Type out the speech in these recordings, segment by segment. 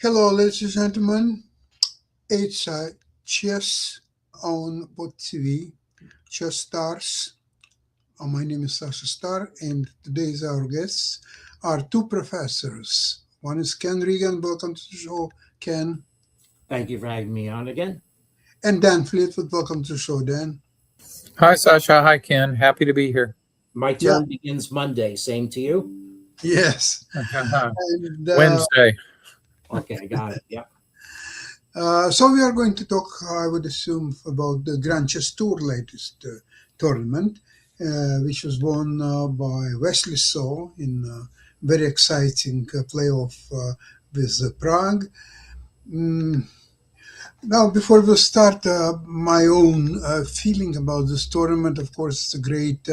Hello, ladies and gentlemen. It's Chess on Bot TV, Chess Stars. My name is Sasha Star, and today's our guests are two professors. One is Ken Regan. Welcome to the show, Ken. Thank you for having me on again. And Dan Fleetwood. Welcome to the show, Dan. Hi, Sasha. Hi, Ken. Happy to be here. My Yeah, turn begins Monday. Same to you? yes. And Wednesday. Okay, I got it. Yep. so we are going to talk, I would assume, about the Grand Chess Tour latest tournament, which was won by Wesley So in a very exciting playoff with Prague. Mm, Now, before we start, my own feeling about this tournament, of course, it's a great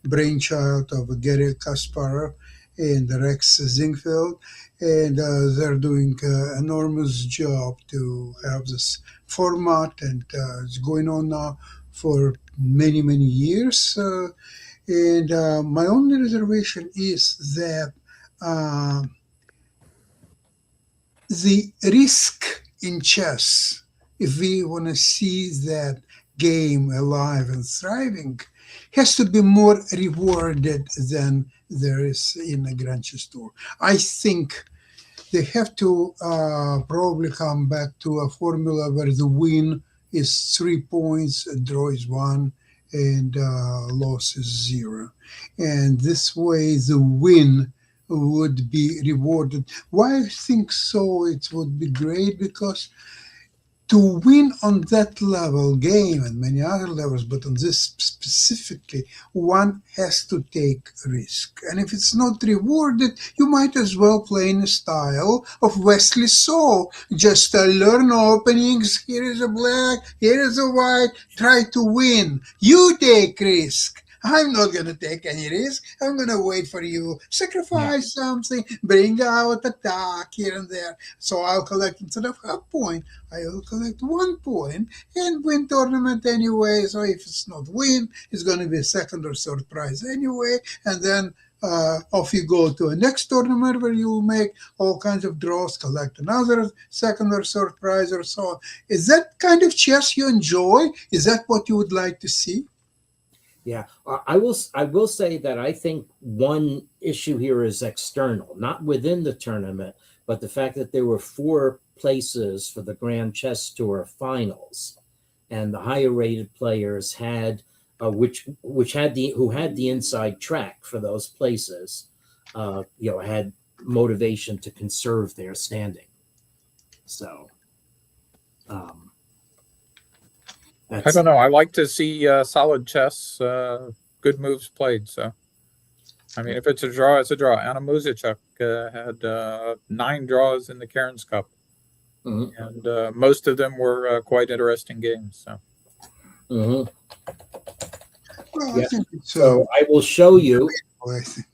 brainchild of Gary Kasparov and Rex Zingfield, and they're doing enormous job to have this format, and it's going on now for many, many years. And my only reservation is that uh, the risk in chess, if we want to see that game alive and thriving, has to be more rewarded than there is in a Grand Chess Tour. I think they have to probably come back to a formula where the win is 3 points, a draw is one, and loss is zero. And this way, the win would be rewarded. Why I think so? It would be great because to win on that level game and many other levels, but on this specifically, one has to take risk. And if it's not rewarded, you might as well play in the style of Wesley So. Just learn openings. Here is a black, here is a white. Try to win. You take risk. I'm not going to take any risk. I'm going to wait for you. Yeah. Sacrifice something, bring out attack here and there. So I'll collect instead of half point. I will collect 1 point and win tournament anyway. So if it's not win, it's going to be a second or third prize anyway. And then off you go to a next tournament where you will make all kinds of draws, collect another second or third prize or so on. Is that kind of chess you enjoy? Is that what you would like to see? Yeah. I will say that I think one issue here is external, not within the tournament, but the fact that there were four places for the Grand Chess Tour finals, and the higher rated players had which had the who had the inside track for those places, had motivation to conserve their standing. So um, I that's don't know. I like to see solid chess, good moves played. So, I mean, if it's a draw, it's a draw. Anna Muzichuk had 9 draws in the Cairns Cup, mhm, and most of them were quite interesting games. So, mhm. Well, I Yeah. think it's So I will show you I think.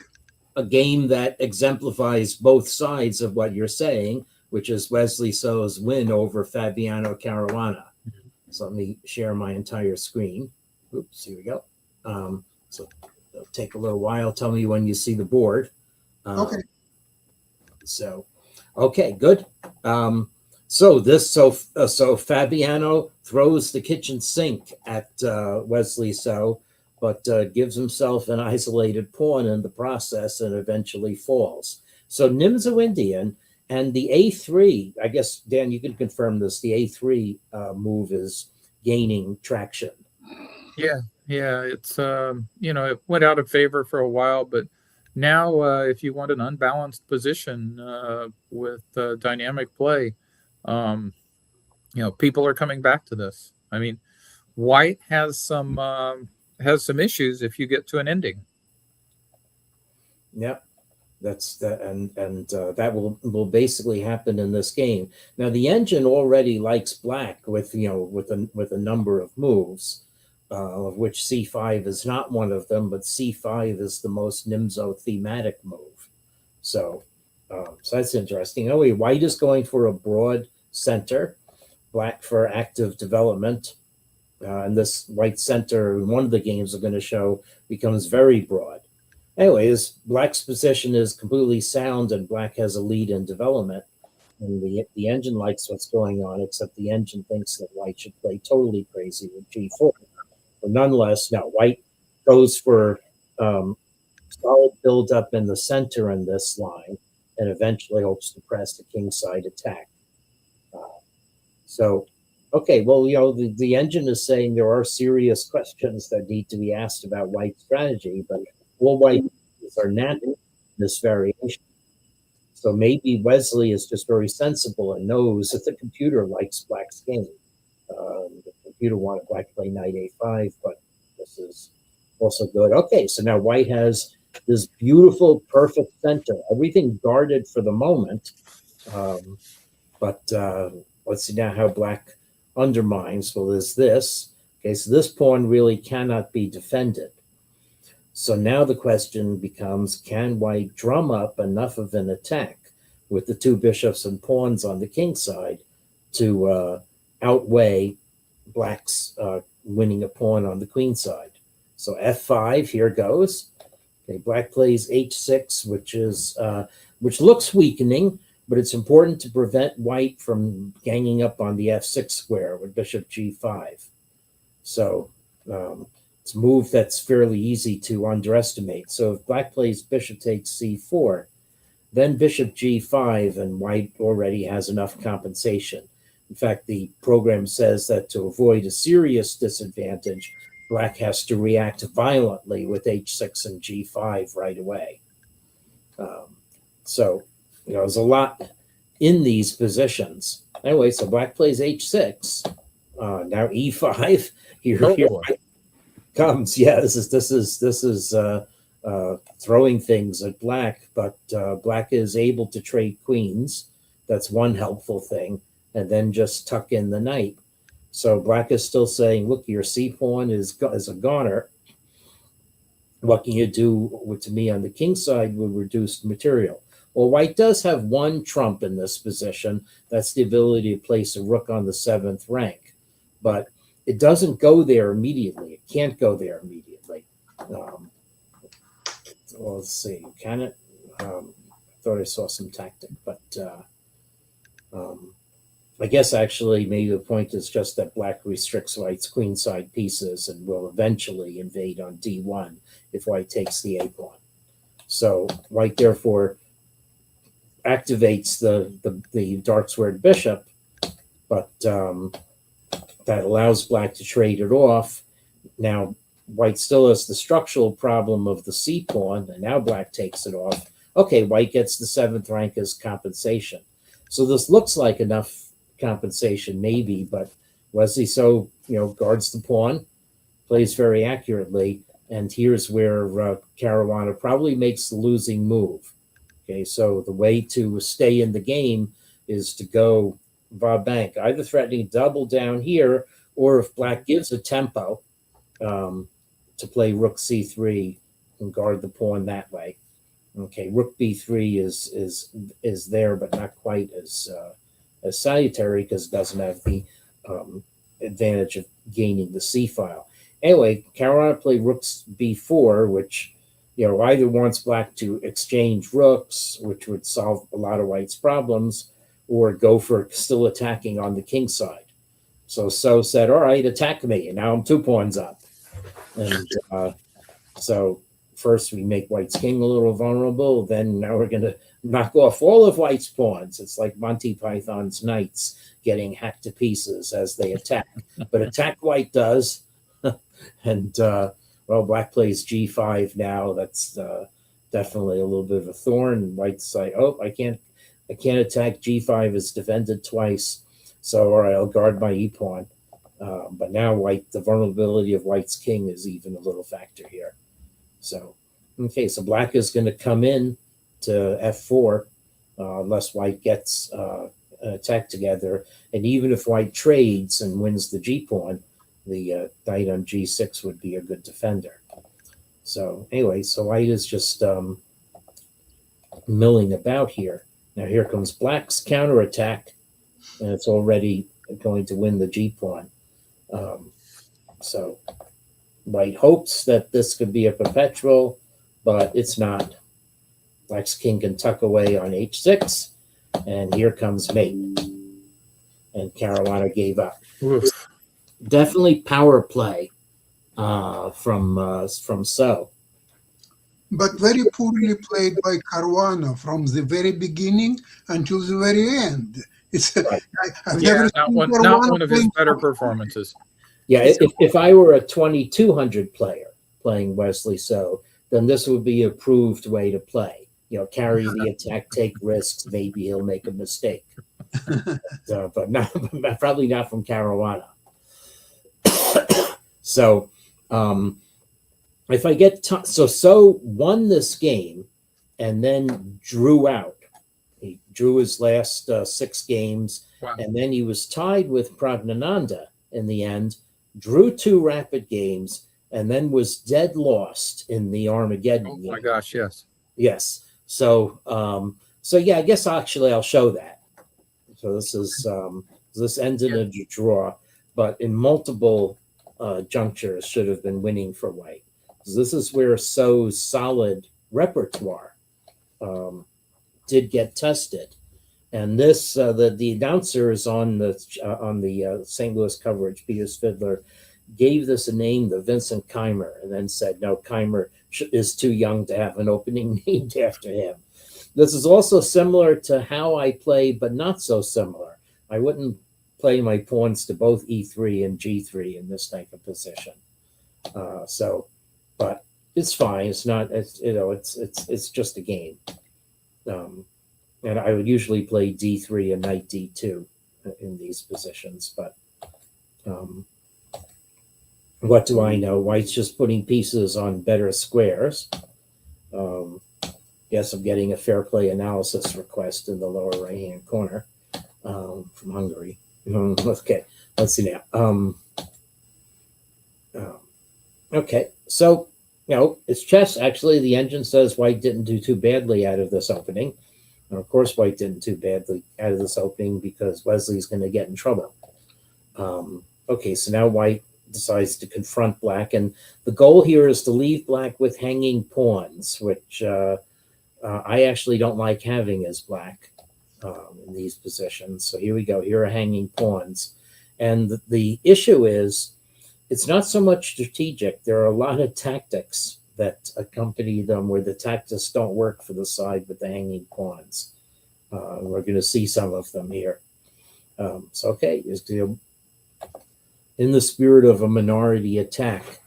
a game that exemplifies both sides of what you're saying, which is Wesley So's win over Fabiano Caruana. So let me share my entire screen. Oops, here we go. So it'll take a little while. Tell me when you see the board. Okay. So, okay, good. So Fabiano throws the kitchen sink at Wesley So, but gives himself an isolated pawn in the process and eventually falls. So Nimzo Indian and the A3. I guess Dan, you can confirm this. The A3 move is gaining traction. yeah, it's it went out of favor for a while, but now if you want an unbalanced position with dynamic play, um, people are coming back to this. I mean, White has some issues if you get to an ending. Yep. That's that, and that will basically happen in this game. Now the engine already likes black with with a number of moves, of which C5 is not one of them, but C5 is the most Nimzo thematic move. So, so that's interesting. Oh, wait, white is going for a broad center, black for active development, and this white center in one of the games are going to show becomes very broad. Anyways, black's position is completely sound, and black has a lead in development. And the engine likes what's going on, except the engine thinks that white should play totally crazy with g4. But nonetheless, now white goes for solid build-up in the center in this line, and eventually hopes to press the kingside attack. So, okay, well, the engine is saying there are serious questions that need to be asked about white's strategy, but all white are not in this variation. So maybe Wesley is just very sensible and knows that the computer likes black's game. The computer wanted black to play knight a5, but this is also good. Okay, so now white has this beautiful, perfect center, everything guarded for the moment. But let's see now how black undermines. Well, there's this. Okay, so this pawn really cannot be defended. So now the question becomes, can white drum up enough of an attack with the two bishops and pawns on the king side to outweigh black's winning a pawn on the queen side? So f5, here goes. Okay, black plays h6, which looks weakening, but it's important to prevent white from ganging up on the f6 square with bishop g5. So it's a move that's fairly easy to underestimate. So if black plays bishop takes c4, then bishop g5, and white already has enough compensation. In fact, the program says that to avoid a serious disadvantage, black has to react violently with h6 and g5 right away. So, there's a lot in these positions. Anyway, so black plays h6. Now e5. Here comes. Yeah, this is throwing things at black, but black is able to trade queens. That's one helpful thing, and then just tuck in the knight. So black is still saying, look, your c pawn is a goner. What can you do to me on the king side with reduced material? Well, white does have one trump in this position. That's the ability to place a rook on the 7th rank. But it doesn't go there immediately. It can't go there immediately. Well, let's see. Can it? I thought I saw some tactic, but I guess actually maybe the point is just that black restricts white's queenside pieces and will eventually invade on d1 if white takes the a pawn. So white therefore activates the dark squared bishop, but that allows black to trade it off. Now white still has the structural problem of the c pawn, and now black takes it off. Okay, white gets the 7th rank as compensation. So this looks like enough compensation, maybe, but Wesley guards the pawn, plays very accurately, and here's where Caruana probably makes the losing move. Okay, so the way to stay in the game is to go va-bank, either threatening double down here, or if black gives a tempo, to play rook c3 and guard the pawn that way. Okay, rook b3 is there, but not quite as salutary because it doesn't have the advantage of gaining the c file. Anyway, Caruana played rook b4, which either wants black to exchange rooks, which would solve a lot of white's problems, or go for still attacking on the king side. So said, all right, attack me, and now I'm 2 pawns up. And so first we make white's king a little vulnerable, then now we're going to knock off all of white's pawns. It's like Monty Python's knights getting hacked to pieces as they attack. But attack white does. And, black plays g5 now. That's definitely a little bit of a thorn. White's like, oh, I can't attack. G5 is defended twice. So, all right, I'll guard my e-pawn. But now the vulnerability of white's king is even a little factor here. So, okay, so black is going to come in to f4 unless white gets an attack together. And even if white trades and wins the g-pawn, the knight on g6 would be a good defender. So anyway, so white is just milling about here. Now here comes black's counterattack, and it's already going to win the g-pawn. So white hopes that this could be a perpetual, but it's not. Black's king can tuck away on h6, and here comes mate. And Caruana gave up. Oof. Definitely power play from So. But very poorly played by Caruana from the very beginning until the very end. It's Right. I've Yeah, never not seen one Caruana of his playing better so- performances. Yeah, if I were a 2200 player playing Wesley So, then this would be a proved way to play. Carry the attack, take risks. Maybe he'll make a mistake, but not probably not from Caruana. So, if I get So won this game, and then drew out. He drew his last 6 games, Wow. and then he was tied with Pragnananda in the end. Drew 2 rapid games, and then was dead lost in the Armageddon Oh game. my gosh, yes. Yes. So, yeah, I guess actually I'll show that. So this ended in a draw, but in multiple junctures should have been winning for White. So this is where So's solid repertoire did get tested, and this the announcers on the St. Louis coverage, Peter Spidler, gave this a name, the Vincent Keimer, and then said no, Keimer is too young to have an opening named after him. This is also similar to how I play, but not so similar. I wouldn't play my pawns to both E3 and G3 in this type of position. But it's fine. It's not. It's just a game. And I would usually play D3 and knight D2 in these positions. But what do I know? White's just putting pieces on better squares. Yes, I'm getting a fair play analysis request in the lower right-hand corner from Hungary. Okay, let's see now. Okay, so it's chess. Actually, the engine says White didn't do too badly out of this opening. And of course, White didn't do badly out of this opening because Wesley's going to get in trouble. Okay, so now White decides to confront Black, and the goal here is to leave Black with hanging pawns, which I actually don't like having as Black in these positions. So here we go. Here are hanging pawns. And the issue is, it's not so much strategic. There are a lot of tactics that accompany them where the tactics don't work for the side with the hanging pawns. We're going to see some of them here. So, okay, in the spirit of a minority attack,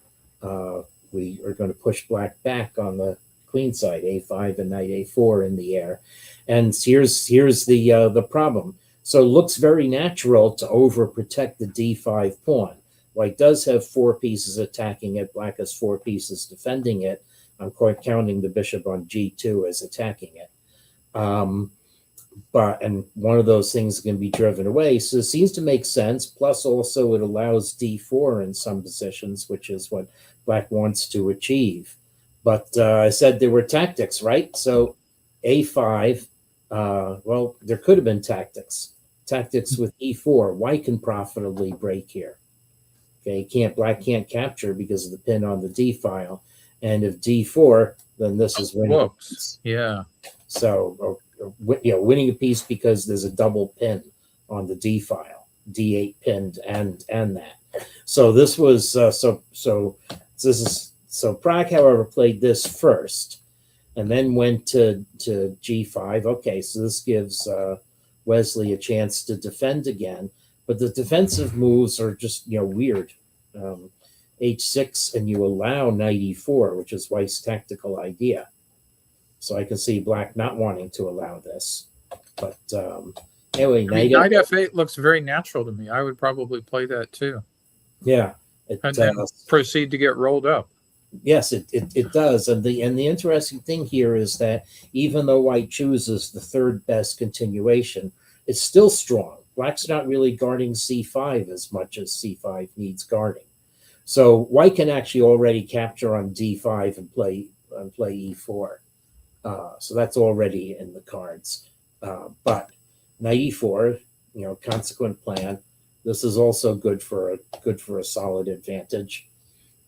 we are going to push Black back on the queen side, A5 and knight A4 in the air. And here's the problem. So it looks very natural to overprotect the D5 pawn. White does have 4 pieces attacking it. Black has 4 pieces defending it. I'm counting the bishop on G2 as attacking it. And one of those things can be driven away. So it seems to make sense. Plus also it allows D4 in some positions, which is what Black wants to achieve. But I said there were tactics, right? So A5, well, there could have been tactics. Tactics with E4. White can profitably break here. Okay, Black can't capture because of the pin on the D file. And if D4, then this is winning. Whoops. Yeah. So, winning a piece because there's a double pin on the D file, D8 pinned and that. So this was so Prague, however, played this first, and then went to G5. Okay, so this gives Wesley a chance to defend again, but the defensive moves are just weird. H6, and you allow knight E4, which is White's tactical idea. So I can see Black not wanting to allow this. But anyway, knight F8 looks very natural to me. I would probably play that too. Yeah. And then proceed to get rolled up. Yes, it does. And the interesting thing here is that even though White chooses the third best continuation, it's still strong. Black's not really guarding C5 as much as C5 needs guarding. So White can actually already capture on D5 and play E4. So that's already in the cards. But knight E4, consequent plan. This is also good for a solid advantage.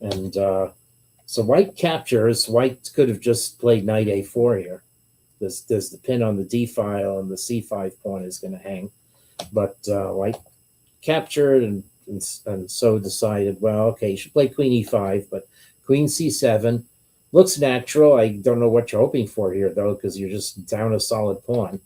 And so White captures. White could have just played knight A4 here. there's the pin on the d file, and the c5 pawn is going to hang. But white captured, and so decided, well, okay, you should play queen e5, but queen c7 looks natural. I don't know what you're hoping for here, though, because you're just down a solid pawn.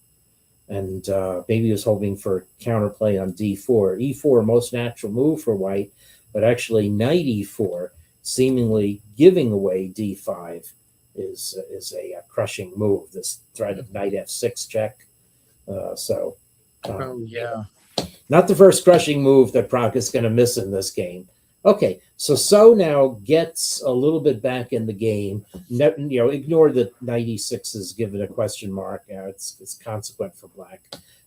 And maybe he was hoping for counterplay on d4. e4, most natural move for white, but actually knight e4, seemingly giving away d5, is a crushing move. This threat of knight f6 check. Oh yeah. Not the first crushing move that Pragg is going to miss in this game. Okay, so now gets a little bit back in the game. Ignore that knight e6 is given a question mark. It's consequent for black.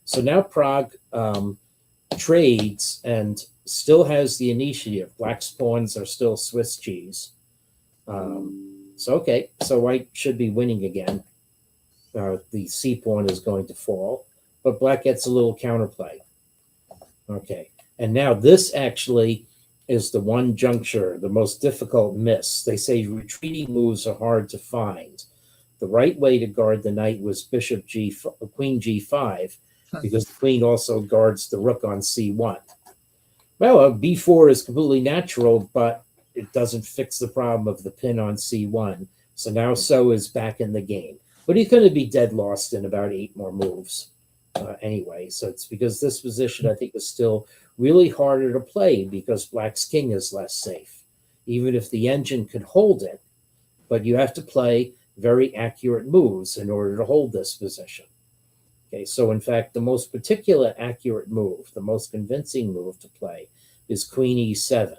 So now Pragg trades and still has the initiative. Black's pawns are still Swiss cheese. So white should be winning again. The c pawn is going to fall, but black gets a little counterplay. Okay, and now this actually is the one juncture, the most difficult miss. They say retreating moves are hard to find. The right way to guard the knight was queen g5, because the queen also guards the rook on c1. Well, b4 is completely natural, but it doesn't fix the problem of the pin on c1. So now So is back in the game. But he's going to be dead lost in about 8 more moves anyway. So it's because this position, I think, is still really harder to play because black's king is less safe, even if the engine could hold it. But you have to play very accurate moves in order to hold this position. Okay, so in fact, the most particular accurate move, the most convincing move to play is queen e7.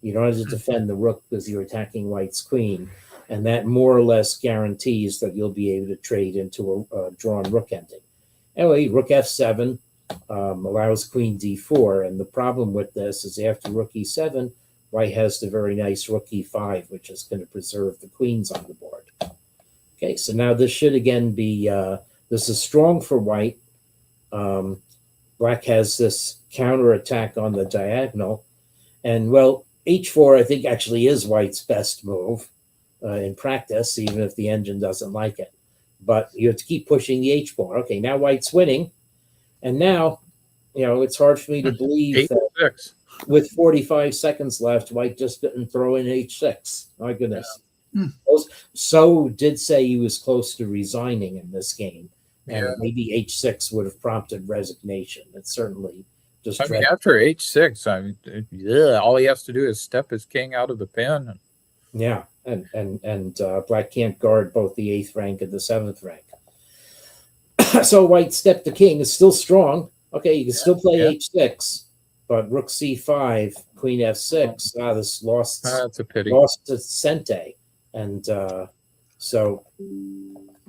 You don't have to defend the rook because you're attacking white's queen, and that more or less guarantees that you'll be able to trade into a drawn rook ending. Anyway, rook f7 allows queen d4, and the problem with this is after rook e7, white has the very nice rook e5, which is going to preserve the queens on the board. Okay, so now this should again be, this is strong for white. Black has this counter attack on the diagonal, and well, h4 I think actually is white's best move in practice, even if the engine doesn't like it. But you have to keep pushing the h pawn. Okay, now white's winning, and now, it's hard for me to believe that with 45 seconds left, white just didn't throw in h6. My goodness. Yeah. So did say he was close to resigning in this game, and maybe h6 would have prompted resignation. It certainly just. After h6, all he has to do is step his king out of the pin. Yeah, and black can't guard both the 8th rank and the 7th rank. So white stepped the king is still strong. Okay, you can still play h6, but rook c5, queen f6. This lost. That's a pity. Lost to Sente, and so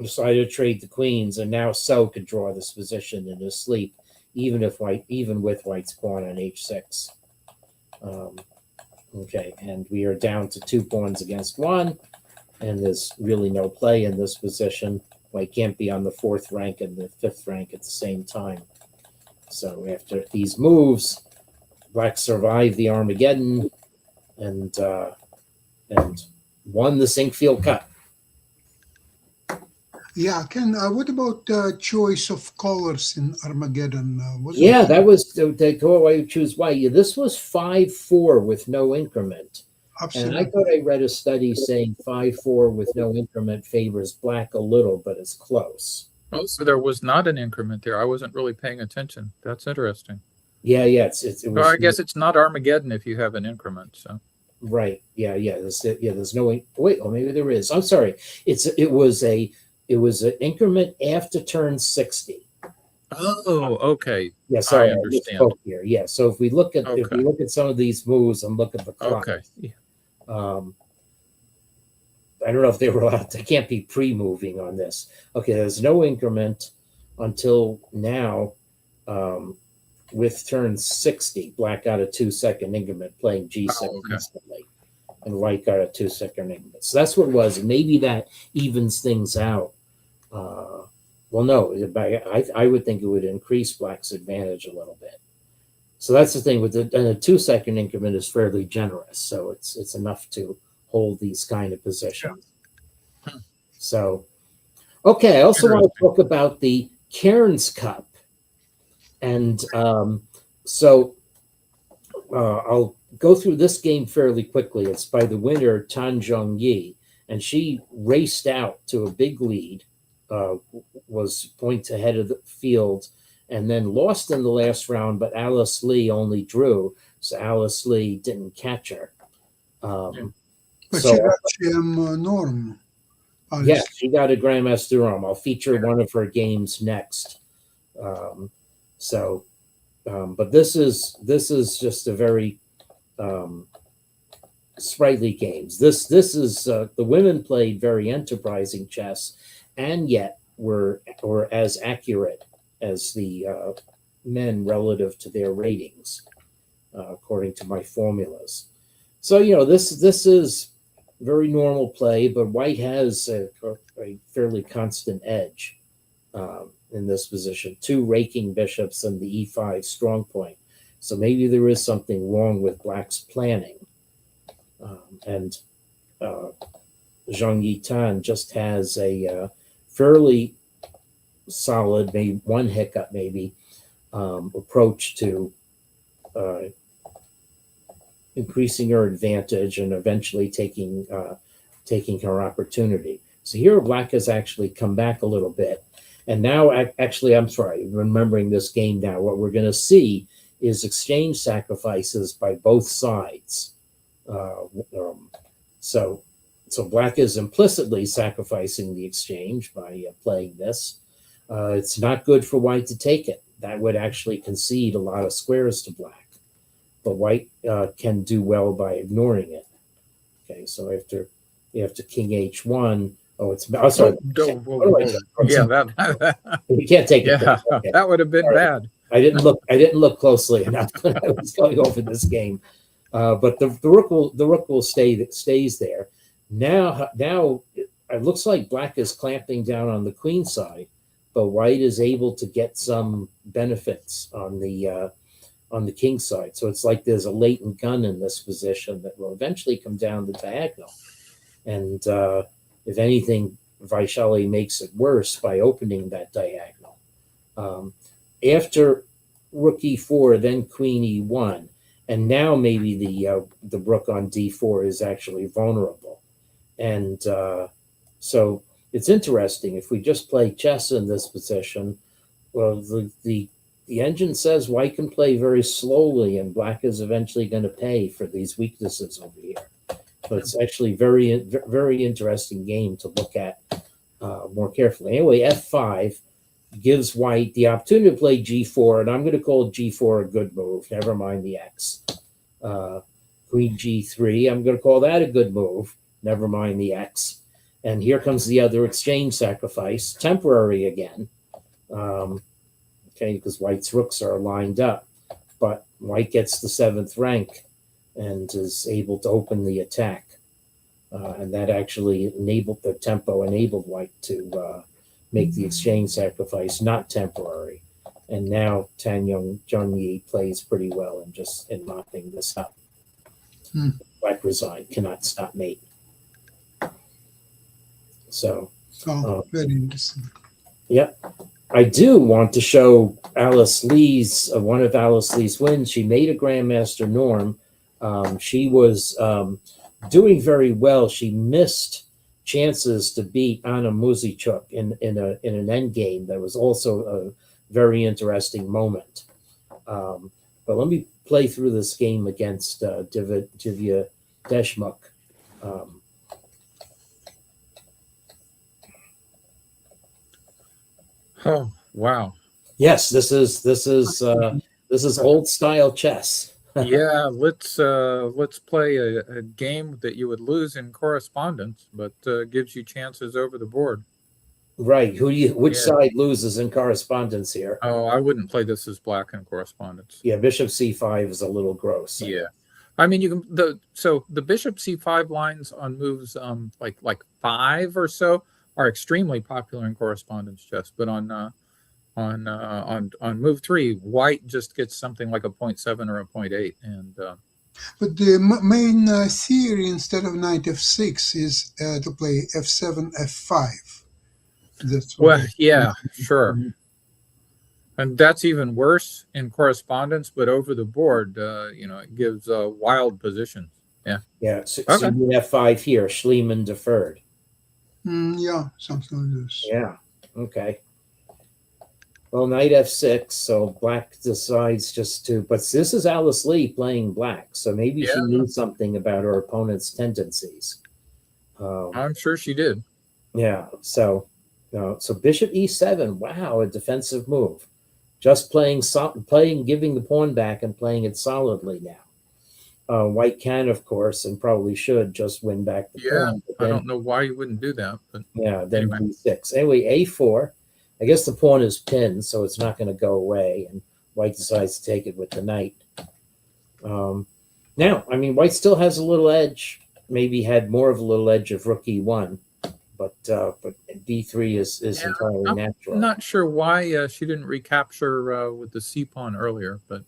decided to trade the queens, and now So could draw this position in his sleep, even with white's pawn on h6. Okay, and we are down to 2 pawns against 1, and there's really no play in this position. White can't be on the 4th rank and the 5th rank at the same time. So after these moves, black survived the Armageddon and won the Sinquefield Cup. Yeah, Ken, what about choice of colors in Armageddon? That was the go away choose white. Yeah, this was 5-4 with no increment. Absolutely. And I thought I read a study saying 5-4 with no increment favors black a little, but it's close. Oh, so there was not an increment there. I wasn't really paying attention. That's interesting. Yeah. It was, I guess it's not Armageddon if you have an increment. So. Right. Yeah. There's no. Wait. Oh, maybe there is. I'm sorry. It was an increment after turn 60. Oh, okay. Yeah, sorry, I understand. Here. Yeah, so if we look at some of these moves and look at the clock, I don't know if they were allowed. They can't be pre-moving on this. Okay, there's no increment until now. With turn 60, black got a 2-second increment playing g7 instantly, and white got a 2-second increment. So that's what it was. Maybe that evens things out. Well, no, I would think it would increase black's advantage a little bit. So that's the thing with and a 2-second increment is fairly generous, so it's enough to hold these kind of positions. So, Okay, I also want to Interesting. talk about the Cairns Cup. And so I'll go through this game fairly quickly. It's by the winner, Tan Zhong Yi, and she raced out to a big lead, was points ahead of the field, and then lost in the last round, but Alice Lee only drew, so Alice Lee didn't catch her. But So she got Norm. yes, she got a Grandmaster Rome. I'll feature one of her games next. But this is just a very sprightly games. This is the women played very enterprising chess, and yet were as accurate as the men relative to their ratings, according to my formulas. So this is very normal play, but White has a fairly constant edge in this position. 2 raking bishops and the e5 strong point. So maybe there is something wrong with Black's planning. And Zhang Yitan just has a fairly solid, maybe one hiccup, maybe approach to increasing her advantage and eventually taking her opportunity. So here Black has actually come back a little bit. And now, actually, I'm sorry, remembering this game now, what we're going to see is exchange sacrifices by both sides. So Black is implicitly sacrificing the exchange by playing this. It's not good for White to take it. That would actually concede a lot of squares to Black. But White can do well by ignoring it. Okay, so after King H1, sorry. Yeah, that You can't take it. yeah, Okay. that would have been bad. I didn't look closely enough when I was going over this game. But the rook will stays there. Now it looks like Black is clamping down on the queen side, but White is able to get some benefits on the king side. So it's like there's a latent gun in this position that will eventually come down the diagonal. And if anything, Vaishali makes it worse by opening that diagonal. After rook e4, then queen e1, and now maybe the rook on d4 is actually vulnerable. And so it's interesting. If we just play chess in this position, well, the engine says White can play very slowly, and Black is eventually going to pay for these weaknesses over here. So it's actually very, very interesting game to look at more carefully. Anyway, f5 gives White the opportunity to play g4, and I'm going to call g4 a good move. Never mind the x. Queen g3, I'm going to call that a good move. Never mind the x. And here comes the other exchange sacrifice, temporary again. Okay, because White's rooks are lined up, but White gets the 7th rank and is able to open the attack. And that actually enabled White to make the exchange sacrifice not temporary. And now Tan Zhong Yi plays pretty well in mopping this up. Black resigned, cannot stop mate. So very interesting. Yep. I do want to show Alice Lee's one of Alice Lee's wins. She made a Grandmaster Norm. She was doing very well. She missed chances to beat Anna Muzychuk in an end game. That was also a very interesting moment. But let me play through this game against Divya Deshmukh. Oh wow! Yes, this is old style chess. Yeah, let's play a game that you would lose in correspondence, but gives you chances over the board. Right. Which side loses in correspondence here? Oh, I wouldn't play this as Black in correspondence. Yeah, Bishop c5 is a little gross. Yeah, I mean you can the Bishop c5 lines on moves like 5 or so are extremely popular in correspondence chess, but on move 3, White just gets something like a 0.7 or a 0.8, and but the main theory instead of knight f6 is to play f7 f5. That's what Well, yeah, sure. And that's even worse in correspondence, but over the board, it gives wild positions. Yeah. Yeah. So Okay. you have 5 here. Schliemann deferred. Yeah, something like this. Yeah. Okay. Well, knight f6. So black decides just to. But this is Alice Lee playing black. So maybe she Yeah. knew something about her opponent's tendencies. I'm sure she did. Yeah. So bishop e7. Wow, a defensive move. Just playing, giving the pawn back and playing it solidly now. White can, of course, and probably should just win back the pawn. I don't know why you wouldn't do that, but yeah, then anyway. b6. Anyway, a4. I guess the pawn is pinned, so it's not going to go away, and White decides to take it with the knight. Now, I mean, White still has a little edge. Maybe had more of a little edge of rook e1, but b3 is entirely natural. I'm not sure why she didn't recapture with the c pawn earlier, but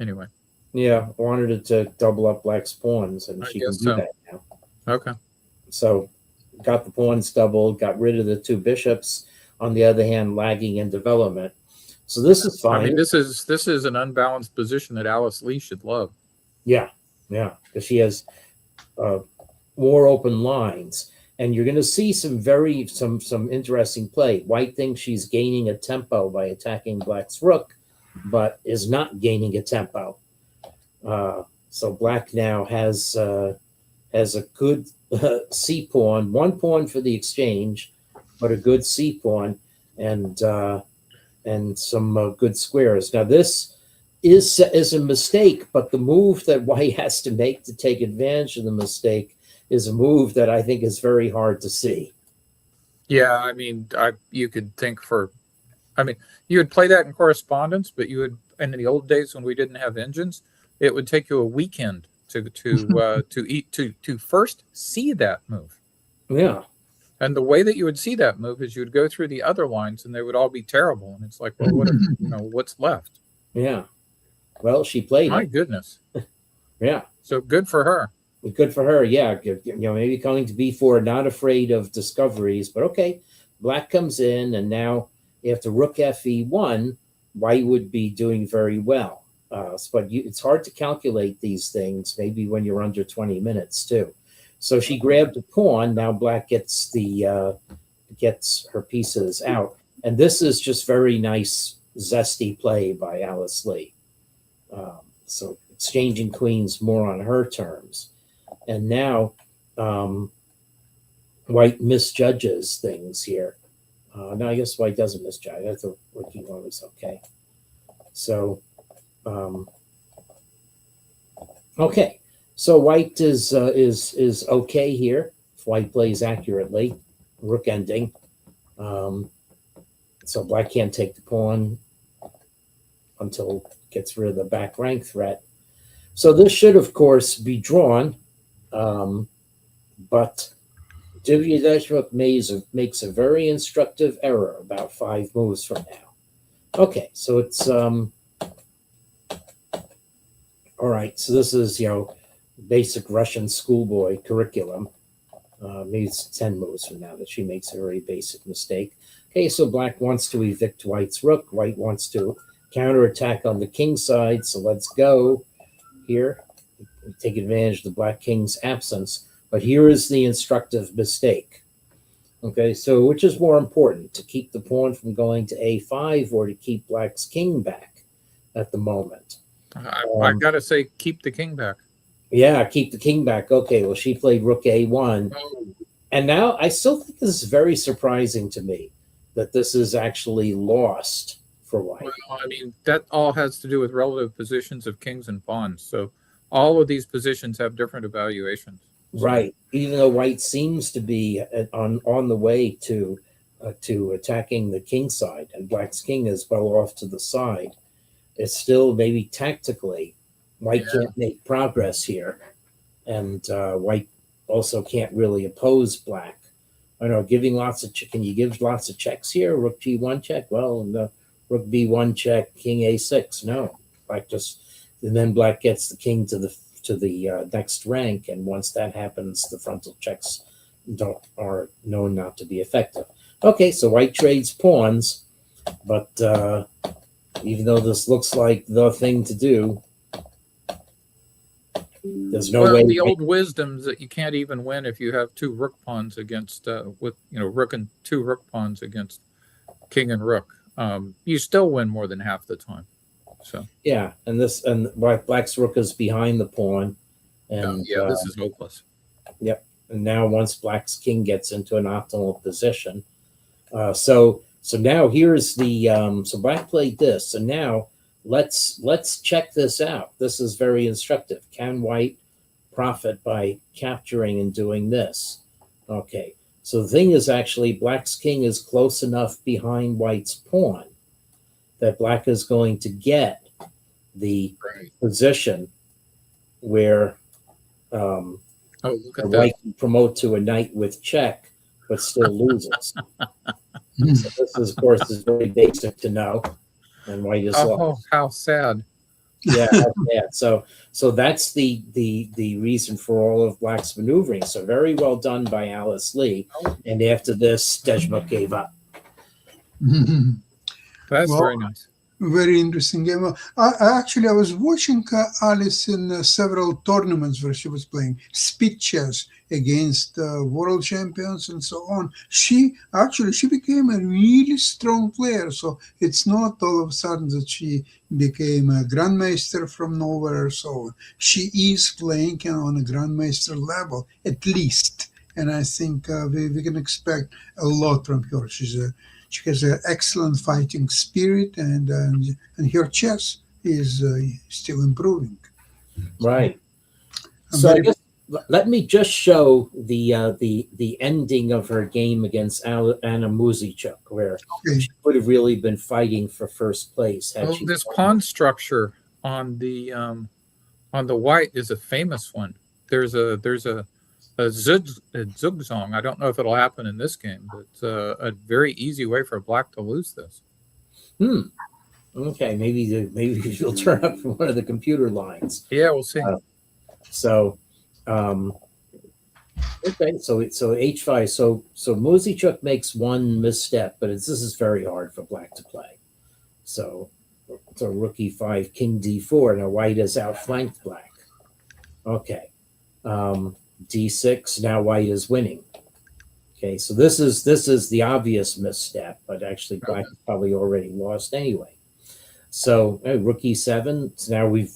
anyway. Yeah, wanted it to double up black's pawns, and she can do that now. Okay. So got the pawns doubled, got rid of the 2 bishops. On the other hand, lagging in development. So this is fine. I mean, this is an unbalanced position that Alice Lee should love. Yeah, because she has more open lines, and you're going to see some interesting play. White thinks she's gaining a tempo by attacking black's rook, but is not gaining a tempo. So black now has a good c pawn, 1 pawn for the exchange, but a good c pawn and some good squares. Now this is a mistake, but the move that White has to make to take advantage of the mistake is a move that I think is very hard to see. Yeah, I mean, you could think you would play that in correspondence, but you would, in the old days when we didn't have engines, it would take you a weekend to first see that move. Yeah. And the way that you would see that move is you would go through the other lines and they would all be terrible. And it's like, well, what's left? Yeah. Well, she played. My goodness. Yeah. So good for her. Good for her. Yeah. Maybe going to b4, not afraid of discoveries, but okay. Black comes in, and now after rook fe1, White would be doing very well. But it's hard to calculate these things, maybe when you're under 20 minutes too. So she grabbed a pawn. Now black gets her pieces out. And this is just very nice, zesty play by Alice Lee. So exchanging queens more on her terms. And now White misjudges things here. No, I guess White doesn't misjudge. I thought rook e1 was okay. So, okay. So White is okay here if White plays accurately. Rook ending. So black can't take the pawn until it gets rid of the back rank threat. So this should, of course, be drawn. But Divya Deshmukh makes a very instructive error about 5 moves from now. Okay, so it's all right. So this is basic Russian schoolboy curriculum. Maybe it's 10 moves from now that she makes a very basic mistake. Okay, so black wants to evict White's rook. White wants to counterattack on the king side. So let's go here. Take advantage of the black king's absence. But here is the instructive mistake. Okay, so which is more important, to keep the pawn from going to a5 or to keep black's king back at the moment? I got to say, keep the king back. Yeah, keep the king back. Okay, well, she played rook a1. And now I still think this is very surprising to me that this is actually lost for White. Well, I mean, that all has to do with relative positions of kings and pawns. So all of these positions have different evaluations. Right. Even though White seems to be on the way to attacking the king side, and black's king is well off to the side, it's still maybe tactically White can't make progress here, and White also can't really oppose black. I don't know, giving lots of can you give lots of checks here? Rook g1 check. Well, rook b1 check, king a6. No, black just, and then black gets the king to the next rank, and once that happens, the frontal checks are known not to be effective. Okay, so white trades pawns, but even though this looks like the thing to do, there's no Well, way. the old wisdom's that you can't even win if you have two rook pawns against with rook and two rook pawns against king and rook. You still win more than half the time. So Yeah, and black's rook is behind the pawn, and this is hopeless. yep. And now once black's king gets into an optimal position, so now here's the so black played this, and now let's check this out. This is very instructive. Can white profit by capturing and doing this? Okay, so the thing is actually black's king is close enough behind white's pawn that black is going to get the position where Look at white that. can promote to a knight with check, but still loses. So this is, of course, is very basic to know, and white is Oh, lost. how sad. Yeah, that's bad. So that's the reason for all of black's maneuvering. So very well done by Alice Lee. And after this, Dejma gave up. That's Well, very nice. Very interesting game. I was watching Alice in several tournaments where she was playing speed chess against world champions and so on. She became a really strong player. So it's not all of a sudden that she became a grandmaster from nowhere. So she is playing on a grandmaster level at least, and I think we can expect a lot from her. She has an excellent fighting spirit, and her chess is still improving. Right. I'm So I very- guess let me just show the ending of her game against Anna Muzichuk, where Okay. she would have really been fighting for first place had she. This pawn structure on the white is a famous one. There's a zugzwang. I don't know if it'll happen in this game, but it's a very easy way for black to lose this. Okay, maybe she'll turn up from one of the computer lines. Yeah, we'll see. So, okay, so h5. So Muzichuk makes one misstep, but this is very hard for black to play. So rook e5, king d4. Now white has outflanked black. Okay, d6. Now white is winning. Okay, so this is the obvious misstep, but actually black probably already lost anyway. So rook e7. So now we're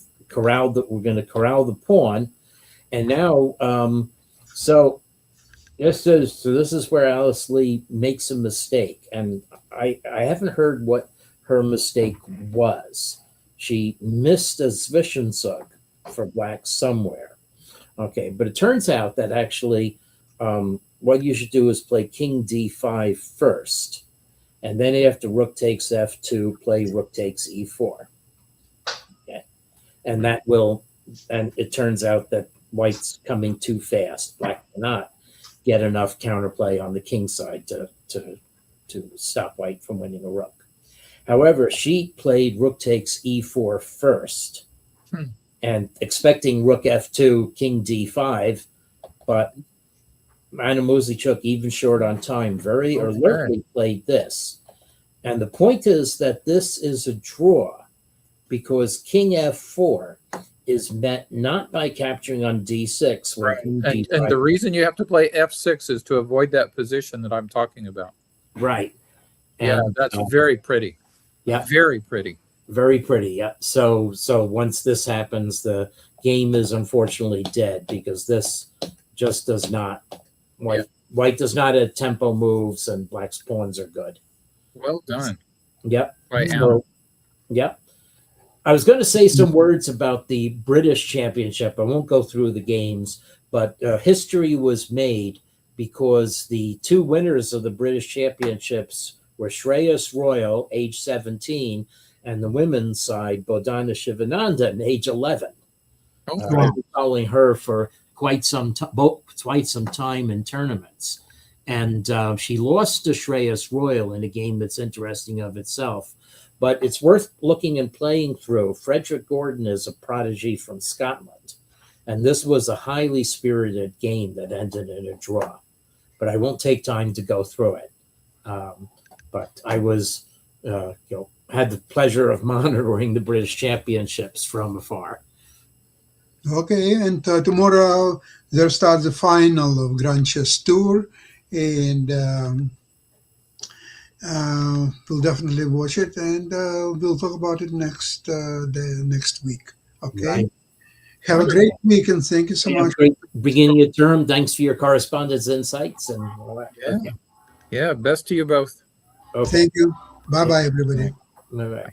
going to corral the pawn, and now this is where Alice Lee makes a mistake, and I haven't heard what her mistake was. She missed a Zwischenzug for black somewhere. Okay, but it turns out that actually what you should do is play king d5 first, and then after rook takes f2, play rook takes e4. Okay, and it turns out that white's coming too fast. Black cannot get enough counterplay on the king side to stop white from winning a rook. However, she played rook takes e4 first, and expecting rook f2, king d5, but Anna Muzichuk, even short on time, very alertly played this. And the point is that this is a draw because king f4 is met not by capturing on d6. And the reason you have to play f6 is to avoid that position that I'm talking about. Right. Yeah, that's very pretty. Yeah. Very pretty. Very pretty. Yeah. So once this happens, the game is unfortunately dead because this just does not. White does not have tempo moves, and black's pawns are good. Well done. Yep. Right. Yep. I was going to say some words about the British Championship. I won't go through the games, but history was made because the two winners of the British Championships were Shreyas Royal, age 17, and the women's side, Bodhana Shivanandan, age 11. Oh, I've been following her for quite some time in tournaments. And she lost to Shreyas Royal in a game that's interesting of itself. But it's worth looking and playing through. Frederick Gordon is a prodigy from Scotland. And this was a highly spirited game that ended in a draw. But I won't take time to go through it. But I was, had the pleasure of monitoring the British Championships from afar. Okay, and tomorrow there starts the final of Grand Chess Tour, and we'll definitely watch it, and we'll talk about it next week. Okay. Right. Have a great week, and thank you so Yeah, much. great beginning of term. Thanks for your correspondence insights and all that. Yeah. Yeah, best to you both. Okay. Thank you. Bye bye, everybody. Bye-bye.